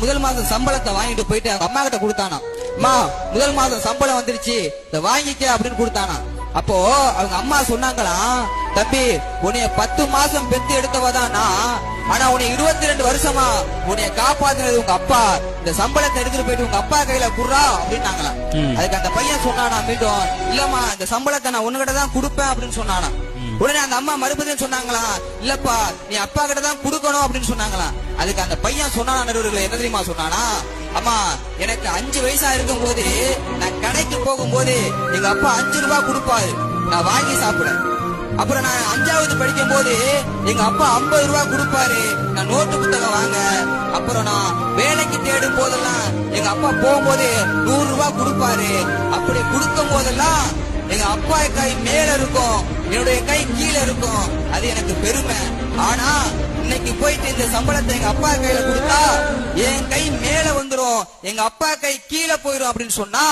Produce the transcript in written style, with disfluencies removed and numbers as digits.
முதல் மாசம் சம்பளத்தை வாங்கிட்டு போயிட்டு அவங்க அம்மா கிட்ட கொடுத்தானா. அம்மா முதல் மாசம் சம்பளம் வந்துருச்சு, இத வாங்கிக்க அப்படின்னு கொடுத்தானா. அப்போ அவங்க அம்மா சொன்னாங்களாம், தம்பி உன்னைய 10 மாசம் பெத்து எடுத்தவதானா, ஆனா உன்னை 22 வருஷமா உன்னைய காப்பாத்துனது உங்க அப்பா. இந்த சம்பளத்தை எடுத்துட்டு போயிட்டு உங்க அப்பா கையில குடுறா அப்படின்னாங்களாம். அதுக்கு அந்த பையன் சொன்னானா மீண்டும், இல்லம்மா இந்த சம்பளத்தை நான் உன்கிட்ட தான் கொடுப்பேன் அப்படின்னு சொன்னானா. உடனே அந்த அம்மா மறுபடியும் சொன்னாங்களா, இல்லப்பா நீ அப்பா கிட்ட தான் கொடுக்கணும் அப்படின்னு சொன்னாங்களாம். அதுக்கு அந்த பையன் சொன்னானா, நடுவர்களே என்ன தெரியுமா சொன்னானா, அம்மா எனக்கு 5 வயசா இருக்கும் போது நான் கடைக்கு போகும்போது எங்க அப்பா 5 ரூபாய் கொடுப்பாரு, நான் வாங்கி சாப்பிடுறேன். அப்புறம் நான் 5வது படிக்கும் போது எங்க அப்பா 50 ரூபாய் கொடுப்பாரு, நான் நோட்டு புத்தகம் வாங்க. அப்புறம் நான் வேலைக்கு தேடும் போதெல்லாம் எங்க அப்பா போகும்போது 100 ரூபாய் கொடுப்பாரு. அப்படி கொடுக்கும் போதெல்லாம் எங்க அப்பா கை மேல இருக்கும், என்னுடைய கை கீழே இருக்கும், அது எனக்கு பெருமை. ஆனா இன்னைக்கு போயிட்டு இந்த சம்பளத்தை எங்க அப்பா கையில கொடுத்தா என் கை மேல வந்துரும், எங்க அப்பா கை கீழே போயிரும் அப்படின்னு சொன்னா